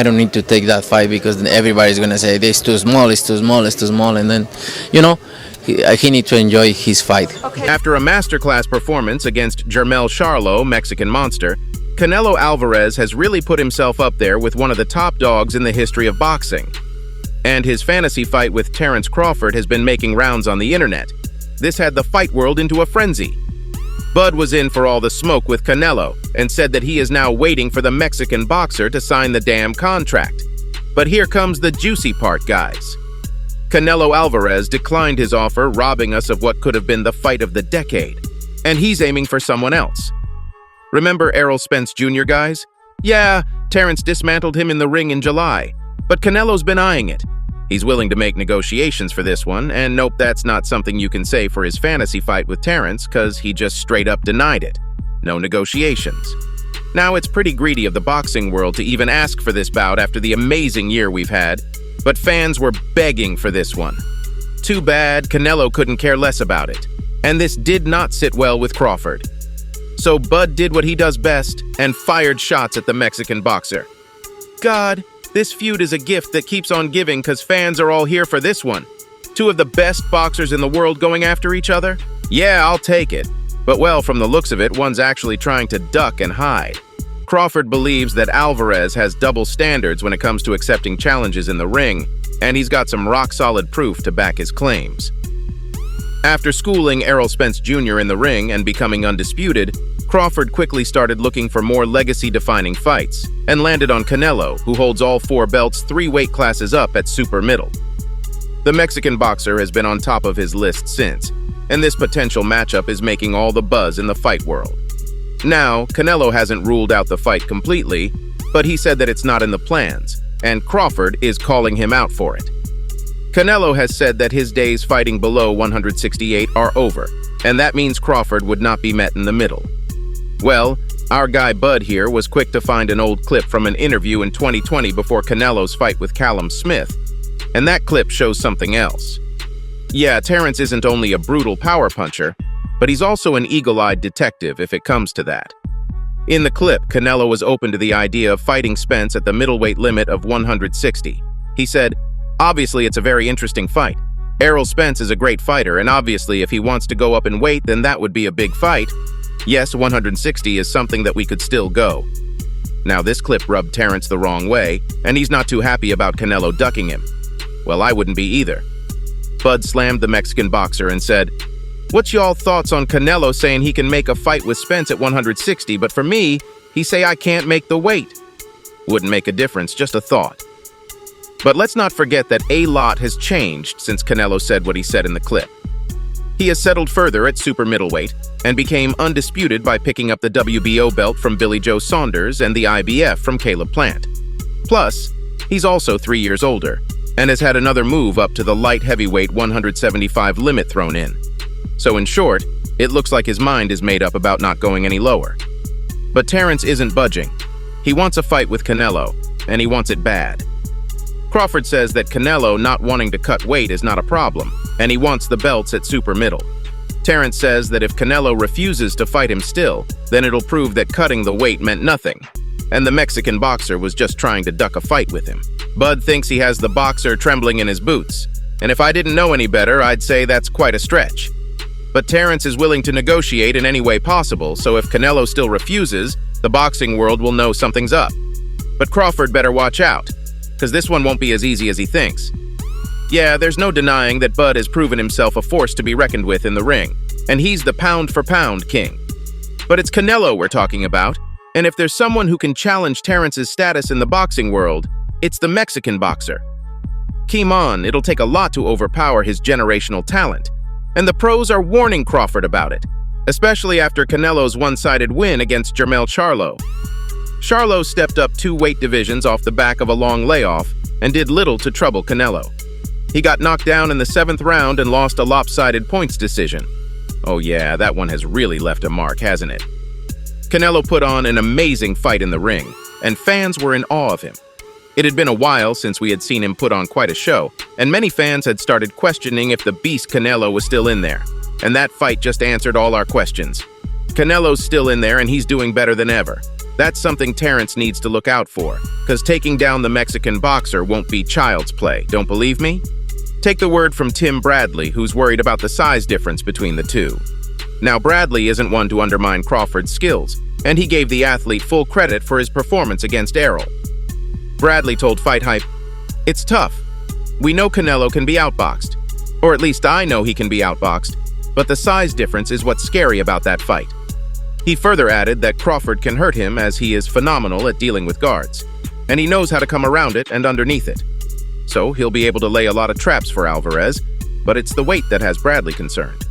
don't need to take that fight because then everybody's gonna say this too small, it's too small, it's too small, and then, he needs to enjoy his fight. Okay. After a masterclass performance against Jermell Charlo, Mexican Monster, Canelo Alvarez has really put himself up there with one of the top dogs in the history of boxing. And his fantasy fight with Terence Crawford has been making rounds on the internet. This had the fight world into a frenzy. Bud was in for all the smoke with Canelo and said that he is now waiting for the Mexican boxer to sign the damn contract. But here comes the juicy part, guys. Canelo Alvarez declined his offer, robbing us of what could have been the fight of the decade. And he's aiming for someone else. Remember Errol Spence Jr., guys? Yeah, Terence dismantled him in the ring in July. But Canelo's been eyeing it. He's willing to make negotiations for this one, and nope, that's not something you can say for his fantasy fight with Terence, because he just straight up denied it. No negotiations. Now, it's pretty greedy of the boxing world to even ask for this bout after the amazing year we've had, but fans were begging for this one. Too bad Canelo couldn't care less about it, and this did not sit well with Crawford. So Bud did what he does best and fired shots at the Mexican boxer. God, this feud is a gift that keeps on giving because fans are all here for this one. Two of the best boxers in the world going after each other? Yeah, I'll take it. But well, from the looks of it, one's actually trying to duck and hide. Crawford believes that Alvarez has double standards when it comes to accepting challenges in the ring, and he's got some rock-solid proof to back his claims. After schooling Errol Spence Jr. in the ring and becoming undisputed, Crawford quickly started looking for more legacy-defining fights and landed on Canelo, who holds all 4 belts 3 weight classes up at super middle. The Mexican boxer has been on top of his list since, and this potential matchup is making all the buzz in the fight world. Now, Canelo hasn't ruled out the fight completely, but he said that it's not in the plans, and Crawford is calling him out for it. Canelo has said that his days fighting below 168 are over, and that means Crawford would not be met in the middle. Well, our guy Bud here was quick to find an old clip from an interview in 2020 before Canelo's fight with Callum Smith, and that clip shows something else. Yeah, Terence isn't only a brutal power puncher, but he's also an eagle-eyed detective if it comes to that. In the clip, Canelo was open to the idea of fighting Spence at the middleweight limit of 160. He said, "Obviously, it's a very interesting fight. Errol Spence is a great fighter, and obviously if he wants to go up in weight, then that would be a big fight. Yes, 160 is something that we could still go." Now, this clip rubbed Terence the wrong way, and he's not too happy about Canelo ducking him. Well, I wouldn't be either. Bud slammed the Mexican boxer and said, "What's y'all thoughts on Canelo saying he can make a fight with Spence at 160, but for me, he say I can't make the weight?" Wouldn't make a difference, just a thought. But let's not forget that a lot has changed since Canelo said what he said in the clip. He has settled further at super middleweight and became undisputed by picking up the WBO belt from Billy Joe Saunders and the IBF from Caleb Plant. Plus, he's also 3 years older and has had another move up to the light heavyweight 175 limit thrown in. So in short, it looks like his mind is made up about not going any lower. But Terence isn't budging. He wants a fight with Canelo, and he wants it bad. Crawford says that Canelo not wanting to cut weight is not a problem, and he wants the belts at super middle. Terence says that if Canelo refuses to fight him still, then it'll prove that cutting the weight meant nothing, and the Mexican boxer was just trying to duck a fight with him. Bud thinks he has the boxer trembling in his boots, and if I didn't know any better, I'd say that's quite a stretch. But Terence is willing to negotiate in any way possible, so if Canelo still refuses, the boxing world will know something's up. But Crawford better watch out, because this one won't be as easy as he thinks. Yeah, there's no denying that Bud has proven himself a force to be reckoned with in the ring, and he's the pound-for-pound king. But it's Canelo we're talking about, and if there's someone who can challenge Terence's status in the boxing world, it's the Mexican boxer. Keep on, it'll take a lot to overpower his generational talent, and the pros are warning Crawford about it, especially after Canelo's one-sided win against Jermell Charlo. Charlo stepped up 2 weight divisions off the back of a long layoff and did little to trouble Canelo. He got knocked down in the 7th round and lost a lopsided points decision. Oh yeah, that one has really left a mark, hasn't it? Canelo put on an amazing fight in the ring, and fans were in awe of him. It had been a while since we had seen him put on quite a show, and many fans had started questioning if the beast Canelo was still in there. And that fight just answered all our questions. Canelo's still in there and he's doing better than ever. That's something Terence needs to look out for, because taking down the Mexican boxer won't be child's play. Don't believe me? Take the word from Tim Bradley, who's worried about the size difference between the two. Now, Bradley isn't one to undermine Crawford's skills, and he gave the athlete full credit for his performance against Errol. Bradley told Fight Hype, "It's tough. We know Canelo can be outboxed, or at least I know he can be outboxed, but the size difference is what's scary about that fight." He further added that Crawford can hurt him as he is phenomenal at dealing with guards, and he knows how to come around it and underneath it. So he'll be able to lay a lot of traps for Alvarez, but it's the weight that has Bradley concerned.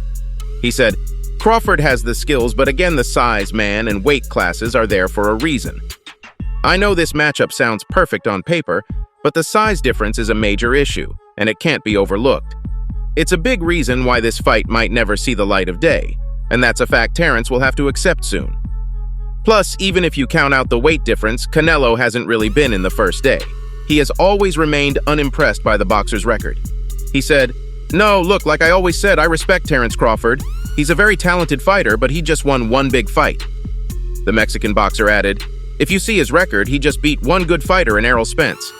He said, "Crawford has the skills, but again the size, man, and weight classes are there for a reason. I know this matchup sounds perfect on paper, but the size difference is a major issue, and it can't be overlooked. It's a big reason why this fight might never see the light of day, and that's a fact Terence will have to accept soon. Plus, even if you count out the weight difference, Canelo hasn't really been in the first day. He has always remained unimpressed by the boxer's record." He said, "No, look, like I always said, I respect Terence Crawford. He's a very talented fighter, but he just won one big fight." The Mexican boxer added, "If you see his record, he just beat one good fighter in Errol Spence.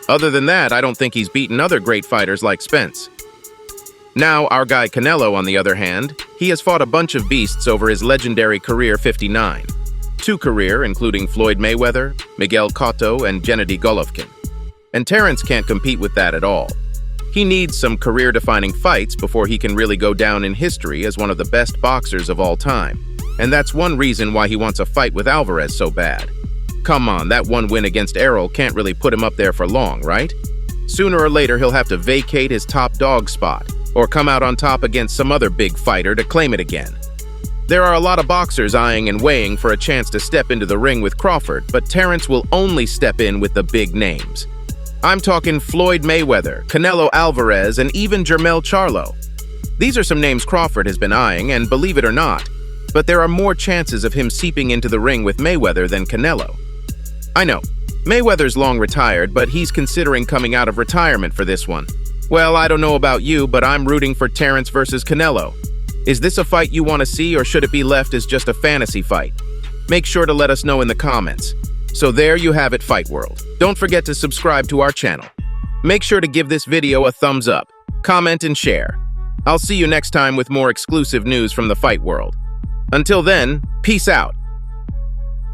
Other than that, I don't think he's beaten other great fighters like Spence." Now, our guy Canelo, on the other hand, he has fought a bunch of beasts over his legendary career 59. Two career, including Floyd Mayweather, Miguel Cotto, and Gennady Golovkin. And Terence can't compete with that at all. He needs some career-defining fights before he can really go down in history as one of the best boxers of all time. And that's one reason why he wants a fight with Alvarez so bad. Come on, that one win against Errol can't really put him up there for long, right? Sooner or later, he'll have to vacate his top dog spot, or come out on top against some other big fighter to claim it again. There are a lot of boxers eyeing and weighing for a chance to step into the ring with Crawford, but Terence will only step in with the big names. I'm talking Floyd Mayweather, Canelo Alvarez, and even Jermell Charlo. These are some names Crawford has been eyeing, and believe it or not, but there are more chances of him seeping into the ring with Mayweather than Canelo. I know, Mayweather's long retired, but he's considering coming out of retirement for this one. Well, I don't know about you, but I'm rooting for Terence versus Canelo. Is this a fight you want to see, or should it be left as just a fantasy fight? Make sure to let us know in the comments. So there you have it, Fight World. Don't forget to subscribe to our channel. Make sure to give this video a thumbs up, comment, and share. I'll see you next time with more exclusive news from the Fight World. Until then, peace out.